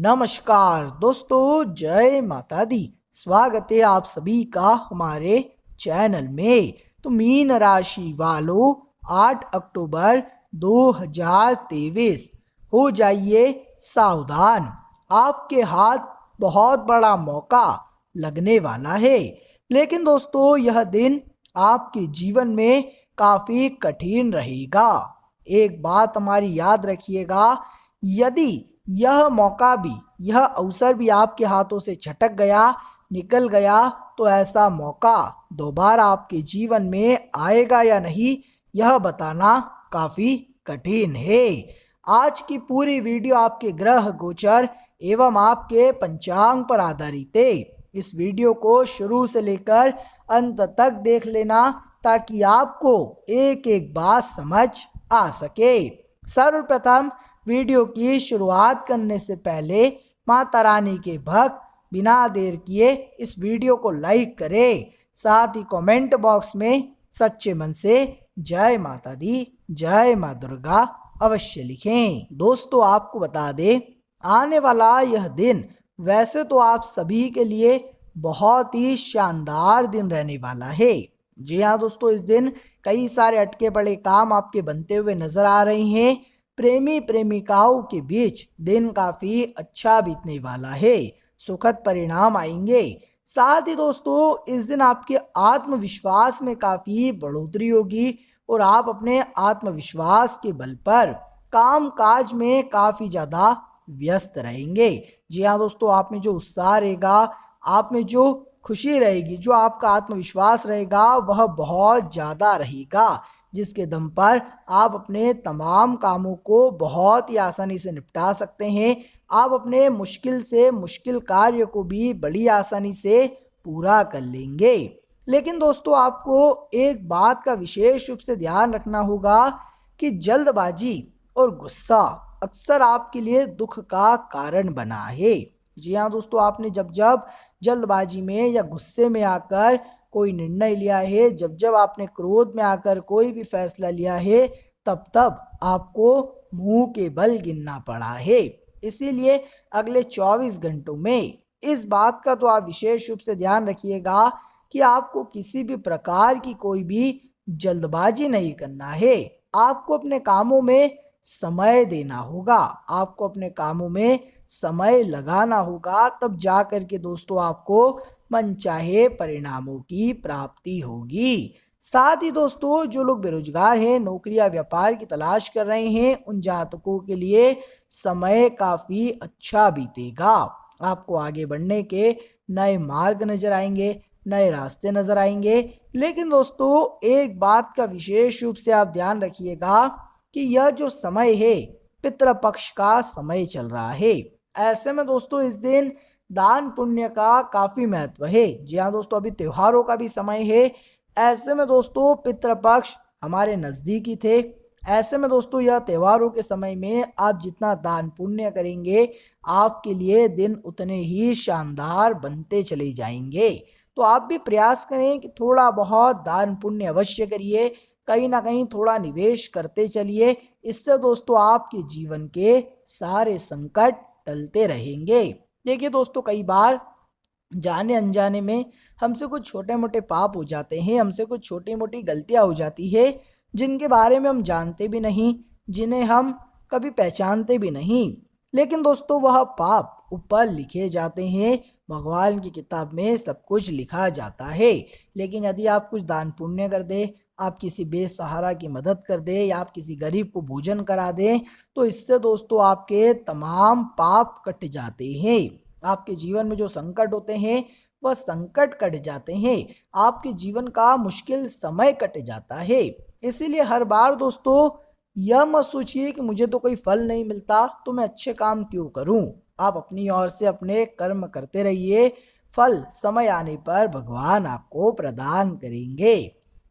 नमस्कार दोस्तों, जय माता दी। स्वागत है आप सभी का हमारे चैनल में। तो मीन राशि वालों, 8 अक्टूबर 2023 हो जाइए सावधान। आपके हाथ बहुत बड़ा मौका लगने वाला है, लेकिन दोस्तों यह दिन आपके जीवन में काफ़ी कठिन रहेगा। एक बात हमारी याद रखिएगा, यदि यह मौका भी, यह अवसर भी आपके हाथों से छटक गया, निकल गया, तो ऐसा मौका दोबारा आपके जीवन में आएगा या नहीं, यह बताना काफ़ी कठिन है। आज की पूरी वीडियो आपके ग्रह गोचर एवं आपके पंचांग पर आधारित है। इस वीडियो को शुरू से लेकर अंत तक देख लेना, ताकि आपको एक एक बात समझ आ सके। सर्वप्रथम वीडियो की शुरुआत करने से पहले माता रानी के भक्त बिना देर किए इस वीडियो को लाइक करें, साथ ही कमेंट बॉक्स में सच्चे मन से जय माता दी, जय माँ दुर्गा अवश्य लिखें। दोस्तों आपको बता दें, आने वाला यह दिन वैसे तो आप सभी के लिए बहुत ही शानदार दिन रहने वाला है। जी हाँ दोस्तों, इस दिन कई सारे अटके पड़े काम आपके बनते हुए नजर आ रहे हैं। प्रेमी प्रेमिकाओं के बीच दिन काफी अच्छा बीतने वाला है, सुखद परिणाम आएंगे। साथ ही दोस्तों इस दिन आपके आत्मविश्वास में काफी बढ़ोतरी होगी और आप अपने आत्मविश्वास के बल पर काम काज में काफी ज्यादा व्यस्त रहेंगे। जी हाँ दोस्तों, आप में जो उत्साह रहेगा, आप में जो खुशी रहेगी, जो आपका आत्मविश्वास रहेगा, वह बहुत ज्यादा रहेगा, जिसके दम पर आप अपने तमाम कामों को बहुत ही आसानी से निपटा सकते हैं। आप अपने मुश्किल से मुश्किल कार्य को भी बड़ी आसानी से पूरा कर लेंगे। लेकिन दोस्तों आपको एक बात का विशेष रूप से ध्यान रखना होगा कि जल्दबाजी और गुस्सा अक्सर आपके लिए दुख का कारण बना है। जी हाँ दोस्तों, आपने जब जब जल्दबाजी में या गुस्से में आकर कोई निर्णय लिया है, जब जब आपने क्रोध में आकर कोई भी फैसला लिया है, तब तब आपको मुंह के बल गिनना पड़ा है। इसीलिए अगले 24 घंटों में इस बात का तो आप विशेष रूप से ध्यान रखिएगा कि आपको किसी भी प्रकार की कोई भी जल्दबाजी नहीं करना है। आपको अपने कामों में समय देना होगा, आपको अपने कामों में समय लगाना होगा, तब जा कर के दोस्तों आपको मनचाहे परिणामों की प्राप्ति होगी। साथ ही दोस्तों जो लोग बेरोजगार हैं, नौकरी या व्यापार की तलाश कर रहे हैं, उन जातकों के लिए समय काफी अच्छा बीतेगा। आपको आगे बढ़ने के नए मार्ग नजर आएंगे, नए रास्ते नजर आएंगे। लेकिन दोस्तों एक बात का विशेष रूप से आप ध्यान रखिएगा कि यह जो समय है, पितृपक्ष का समय चल रहा है। ऐसे में दोस्तों इस दिन दान पुण्य का काफी महत्व है। जी हाँ दोस्तों, अभी त्योहारों का भी समय है। ऐसे में दोस्तों पितृपक्ष हमारे नजदीकी थे। ऐसे में दोस्तों यह त्योहारों के समय में आप जितना दान पुण्य करेंगे, आपके लिए दिन उतने ही शानदार बनते चले जाएंगे। तो आप भी प्रयास करें कि थोड़ा बहुत दान पुण्य अवश्य करिए, कहीं ना कहीं थोड़ा निवेश करते चलिए। इससे दोस्तों आपके जीवन के सारे संकट टलते रहेंगे। देखिए दोस्तों, कई बार जाने अनजाने में हमसे कुछ छोटे मोटे पाप हो जाते हैं, हमसे कुछ छोटी मोटी गलतियां हो जाती है, जिनके बारे में हम जानते भी नहीं, जिन्हें हम कभी पहचानते भी नहीं। लेकिन दोस्तों वह पाप ऊपर लिखे जाते हैं, भगवान की किताब में सब कुछ लिखा जाता है। लेकिन यदि आप कुछ दान पुण्य कर दे, आप किसी बेसहारा की मदद कर दे, या आप किसी गरीब को भोजन करा दें, तो इससे दोस्तों आपके तमाम पाप कट जाते हैं। आपके जीवन में जो संकट होते हैं वह संकट कट जाते हैं, आपके जीवन का मुश्किल समय कट जाता है। इसीलिए हर बार दोस्तों यह मत सोचिए कि मुझे तो कोई फल नहीं मिलता, तो मैं अच्छे काम क्यों करूं। आप अपनी ओर से अपने कर्म करते रहिए, फल समय आने पर भगवान आपको प्रदान करेंगे।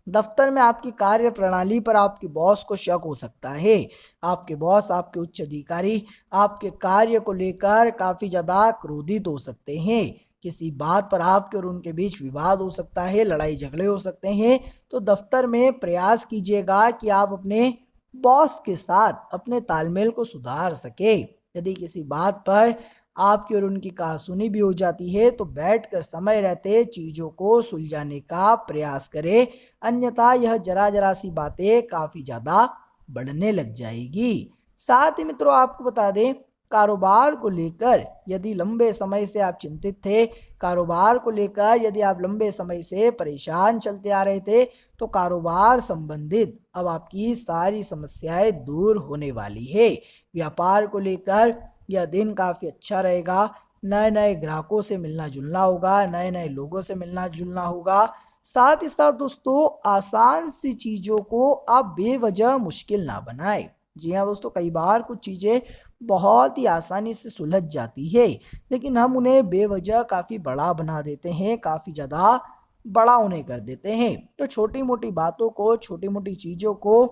दफ्तर में आपकी कार्य प्रणाली पर आपके बॉस को शक हो सकता है। आपके बॉस, आपके उच्च अधिकारी आपके कार्य को लेकर काफी ज्यादा क्रोधित हो सकते हैं। किसी बात पर आपके और उनके बीच विवाद हो सकता है, लड़ाई झगड़े हो सकते हैं। तो दफ्तर में प्रयास कीजिएगा कि आप अपने बॉस के साथ अपने तालमेल को सुधार सके। यदि किसी बात पर आपकी और उनकी कहासुनी भी हो जाती है, तो बैठकर समय रहते चीज़ों को सुलझाने का प्रयास करें, अन्यथा यह जरा जरा सी बातें काफ़ी ज़्यादा बढ़ने लग जाएगी। साथ ही मित्रों आपको बता दें, कारोबार को लेकर यदि लंबे समय से आप चिंतित थे, कारोबार को लेकर यदि आप लंबे समय से परेशान चलते आ रहे थे, तो कारोबार संबंधित अब आपकी सारी समस्याएं दूर होने वाली है। व्यापार को लेकर यह दिन काफ़ी अच्छा रहेगा, नए नए ग्राहकों से मिलना जुलना होगा, नए नए लोगों से मिलना जुलना होगा। साथ ही साथ दोस्तों, आसान सी चीज़ों को आप बेवजह मुश्किल ना बनाएं। जी हाँ दोस्तों, कई बार कुछ चीज़ें बहुत ही आसानी से सुलझ जाती है, लेकिन हम उन्हें बेवजह काफ़ी बड़ा बना देते हैं, काफ़ी ज़्यादा बड़ा उन्हें कर देते हैं। तो छोटी मोटी बातों को, छोटी मोटी चीज़ों को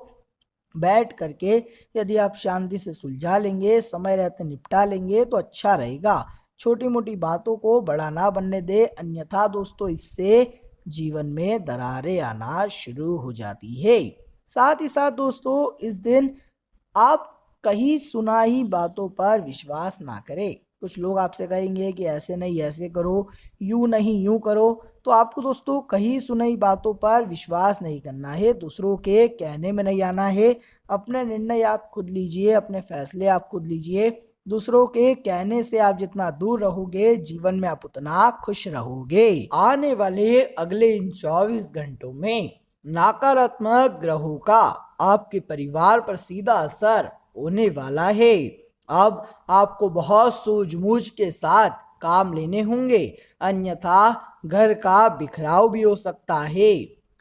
बैठ करके यदि आप शांति से सुलझा लेंगे, समय रहते निपटा लेंगे, तो अच्छा रहेगा। छोटी मोटी बातों को बड़ा ना बनने दे, अन्यथा दोस्तों इससे जीवन में दरारें आना शुरू हो जाती है। साथ ही साथ दोस्तों, इस दिन आप कहीं सुनाई बातों पर विश्वास ना करें। कुछ लोग आपसे कहेंगे कि ऐसे नहीं ऐसे करो, यूं नहीं यूं करो, तो आपको दोस्तों कहीं सुनाई बातों पर विश्वास नहीं करना है, दूसरों के कहने में नहीं आना है। अपने निर्णय आप खुद लीजिए, अपने फैसले आप खुद लीजिए। दूसरों के कहने से आप जितना दूर रहोगे, जीवन में आप उतना खुश रहोगे। आने वाले अगले इन 24 घंटों में नकारात्मक ग्रहों का आपके परिवार पर सीधा असर होने वाला है। अब आपको बहुत सूझबूझ के साथ काम लेने होंगे, अन्यथा घर का बिखराव भी हो सकता है।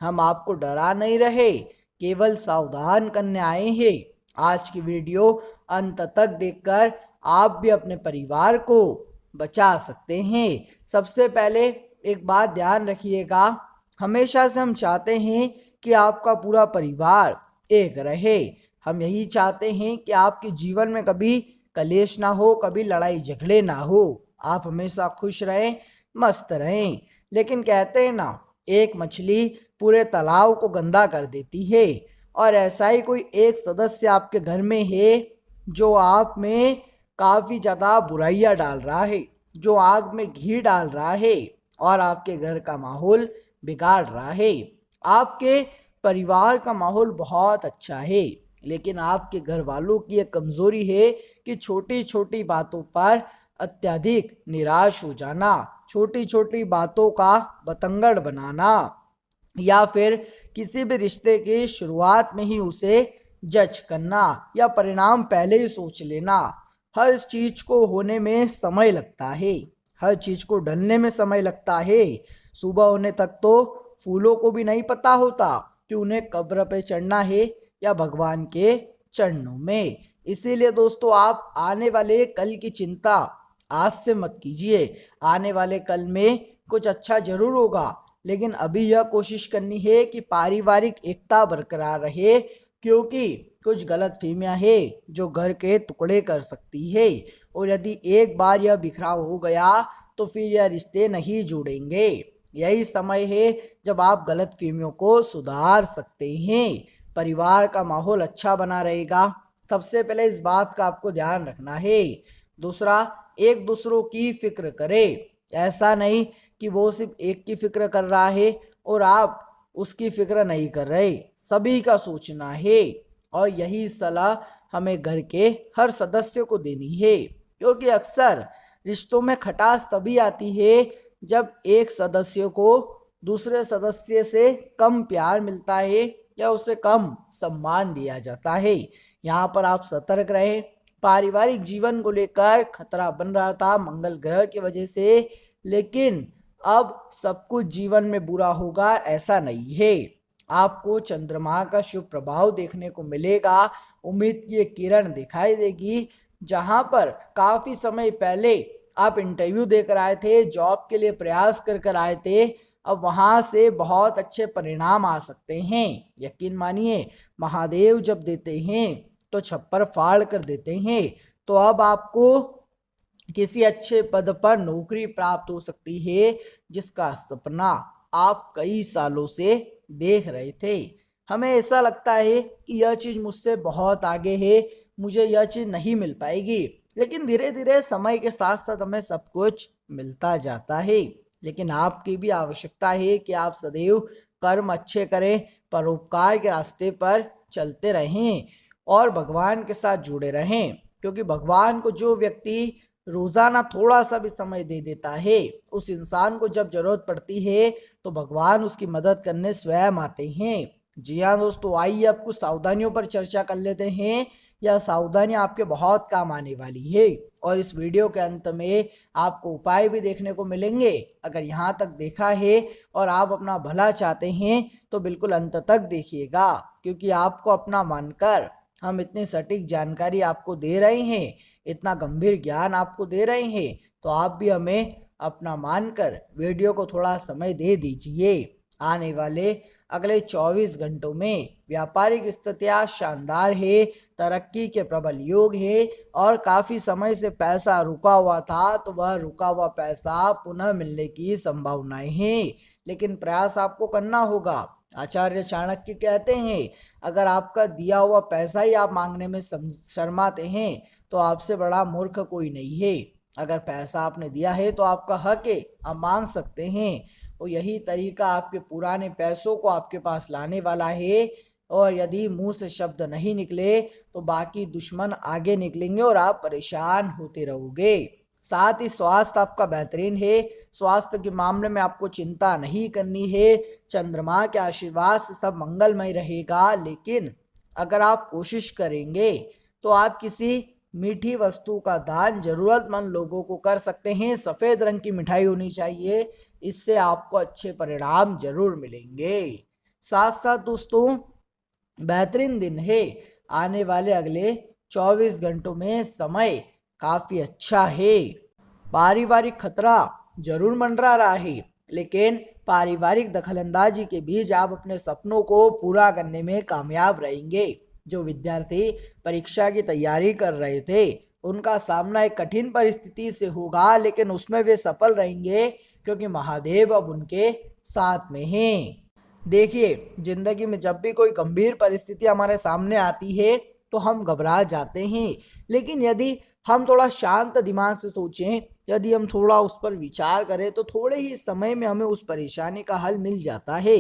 हम आपको डरा नहीं रहे, केवल सावधान करने आए हैं। आज की वीडियो अंत तक देखकर आप भी अपने परिवार को बचा सकते हैं। सबसे पहले एक बात ध्यान रखिएगा, हमेशा से हम चाहते हैं कि आपका पूरा परिवार एक रहे। हम यही चाहते हैं कि आपके जीवन में कभी कलेश ना हो, कभी लड़ाई झगड़े ना हो, आप हमेशा खुश रहें, मस्त रहें। लेकिन कहते हैं ना, एक मछली पूरे तालाब को गंदा कर देती है, और ऐसा ही कोई एक सदस्य आपके घर में है जो आप में काफ़ी ज़्यादा बुराइयां डाल रहा है, जो आग में घी डाल रहा है और आपके घर का माहौल बिगाड़ रहा है। आपके परिवार का माहौल बहुत अच्छा है, लेकिन आपके घर वालों की एक कमजोरी है कि छोटी छोटी बातों पर अत्यधिक निराश हो जाना, छोटी छोटी बातों का बतंगड़ बनाना, या फिर किसी भी रिश्ते की शुरुआत में ही उसे जज करना या परिणाम पहले ही सोच लेना। हर चीज को होने में समय लगता है, हर चीज को ढलने में समय लगता है। सुबह होने तक तो फूलों को भी नहीं पता होता कि उन्हें कब्र पे चढ़ना है या भगवान के चरणों में। इसीलिए दोस्तों, आप आने वाले कल की चिंता आज से मत कीजिए। आने वाले कल में कुछ अच्छा जरूर होगा, लेकिन अभी यह कोशिश करनी है कि पारिवारिक एकता बरकरार रहे, क्योंकि कुछ गलतफहमियां हैं जो घर के टुकड़े कर सकती है, और यदि एक बार यह बिखराव हो गया तो फिर यह रिश्ते नहीं जुड़ेंगे। यही समय है जब आप गलतफहमियों को सुधार सकते हैं, परिवार का माहौल अच्छा बना रहेगा। सबसे पहले इस बात का आपको ध्यान रखना है। दूसरा, एक दूसरों की फिक्र करें। ऐसा नहीं कि वो सिर्फ एक की फिक्र कर रहा है और आप उसकी फिक्र नहीं कर रहे, सभी का सोचना है। और यही सलाह हमें घर के हर सदस्य को देनी है, क्योंकि अक्सर रिश्तों में खटास तभी आती है जब एक सदस्य को दूसरे सदस्य से कम प्यार मिलता है या उसे कम सम्मान दिया जाता है। यहाँ पर आप सतर्क रहें। पारिवारिक जीवन को लेकर खतरा बन रहा था मंगल ग्रह की वजह से, लेकिन अब सब कुछ जीवन में बुरा होगा ऐसा नहीं है। आपको चंद्रमा का शुभ प्रभाव देखने को मिलेगा, उम्मीद की एक किरण दिखाई देगी। जहां पर काफी समय पहले आप इंटरव्यू देकर आए थे, जॉब के लिए प्रयास कर आए थे, अब वहां से बहुत अच्छे परिणाम आ सकते हैं। यकीन मानिए, महादेव जब देते हैं तो छप्पर फाड़ कर देते हैं। तो अब आपको किसी अच्छे पद पर नौकरी प्राप्त हो सकती है, जिसका सपना आप कई सालों से देख रहे थे। हमें ऐसा लगता है कि यह चीज़ मुझसे बहुत आगे है, मुझे यह चीज़ नहीं मिल पाएगी, लेकिन धीरे धीरे समय के साथ साथ हमें सब कुछ मिलता जाता है। लेकिन आपकी भी आवश्यकता है कि आप सदैव कर्म अच्छे करें, परोपकार के रास्ते पर चलते रहें और भगवान के साथ जुड़े रहें। क्योंकि भगवान को जो व्यक्ति रोजाना थोड़ा सा भी समय दे देता है, उस इंसान को जब जरूरत पड़ती है तो भगवान उसकी मदद करने स्वयं आते हैं। जी हाँ दोस्तों, आइए अब कुछ सावधानियों पर चर्चा कर लेते हैं। यह सावधानी आपके बहुत काम आने वाली है और इस वीडियो के अंत में आपको उपाय भी देखने को मिलेंगे। अगर यहाँ तक देखा है और आप अपना भला चाहते हैं तो बिल्कुल अंत तक देखिएगा, क्योंकि आपको अपना मानकर हम इतनी सटीक जानकारी आपको दे रहे हैं, इतना गंभीर ज्ञान आपको दे रहे हैं, तो आप भी हमें अपना मानकर वीडियो को थोड़ा समय दे दीजिए। आने वाले अगले 24 घंटों में व्यापारिक स्थितियां शानदार है, तरक्की के प्रबल योग है और काफी समय से पैसा रुका हुआ था तो वह रुका हुआ पैसा पुनः मिलने की संभावनाएं हैं। लेकिन प्रयास आपको करना होगा। आचार्य चाणक्य कहते हैं, अगर आपका दिया हुआ पैसा ही आप मांगने में शर्माते हैं तो आपसे बड़ा मूर्ख कोई नहीं है। अगर पैसा आपने दिया है तो आपका हक है, आप मांग सकते हैं। और यही तरीका आपके पुराने पैसों को आपके पास लाने वाला है। और यदि मुंह से शब्द नहीं निकले तो बाकी दुश्मन आगे निकलेंगे और आप परेशान होते रहोगे। साथ ही स्वास्थ्य आपका बेहतरीन है, स्वास्थ्य के मामले में आपको चिंता नहीं करनी है। चंद्रमा के आशीर्वाद से सब मंगलमय रहेगा। लेकिन अगर आप कोशिश करेंगे तो आप किसी मीठी वस्तु का दान जरूरतमंद लोगों को कर सकते हैं। सफेद रंग की मिठाई होनी चाहिए, इससे आपको अच्छे परिणाम जरूर मिलेंगे। साथ साथ दोस्तों, बेहतरीन दिन है। आने वाले अगले 24 घंटों में समय काफी अच्छा है। पारिवारिक खतरा जरूर मंडरा रहा है, लेकिन पारिवारिक दखलंदाजी के बीच आप अपने सपनों को पूरा करने में कामयाब रहेंगे। जो विद्यार्थी परीक्षा की तैयारी कर रहे थे उनका सामना एक कठिन परिस्थिति से होगा, लेकिन उसमें वे सफल रहेंगे क्योंकि महादेव अब उनके साथ में हैं। देखिए, जिंदगी में जब भी कोई गंभीर परिस्थिति हमारे सामने आती है तो हम घबरा जाते हैं, लेकिन यदि हम थोड़ा शांत दिमाग से सोचें, यदि हम थोड़ा उस पर विचार करें तो थोड़े ही समय में हमें उस परेशानी का हल मिल जाता है।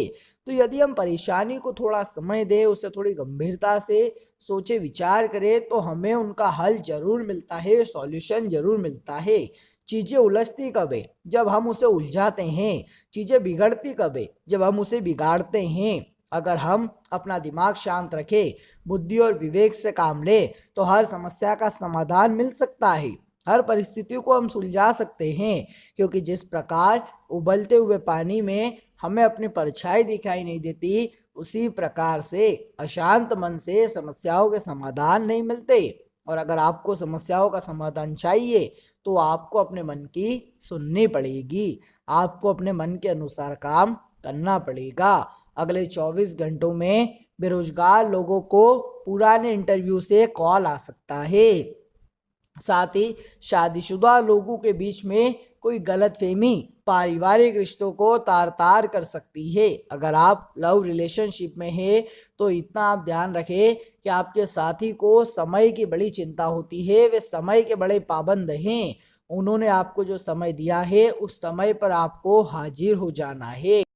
तो यदि हम परेशानी को थोड़ा समय दें, उसे थोड़ी गंभीरता से सोचे विचार करें तो हमें उनका हल जरूर मिलता है, सॉल्यूशन जरूर मिलता है। चीजें उलझती कब है? जब हम उसे उलझाते हैं। चीजें बिगड़ती कब है? जब हम उसे बिगाड़ते हैं। अगर हम अपना दिमाग शांत रखें, बुद्धि और विवेक से काम ले तो हर समस्या का समाधान मिल सकता है। हर परिस्थिति को हम सुलझा सकते हैं, क्योंकि जिस प्रकार उबलते हुए पानी में हमें अपनी परछाई दिखाई नहीं देती, उसी प्रकार से अशांत मन से समस्याओं के समाधान नहीं मिलते। और अगर आपको समस्याओं का समाधान चाहिए तो आपको अपने मन की सुननी पड़ेगी, आपको अपने मन के अनुसार काम करना पड़ेगा। अगले 24 घंटों में बेरोजगार लोगों को पुराने इंटरव्यू से कॉल आ सकता है। साथ ही शादीशुदा लोगों के बीच में कोई गलतफहमी पारिवारिक रिश्तों को तार तार कर सकती है। अगर आप लव रिलेशनशिप में हैं तो इतना आप ध्यान रखें कि आपके साथी को समय की बड़ी चिंता होती है, वे समय के बड़े पाबंद हैं। उन्होंने आपको जो समय दिया है उस समय पर आपको हाजिर हो जाना है।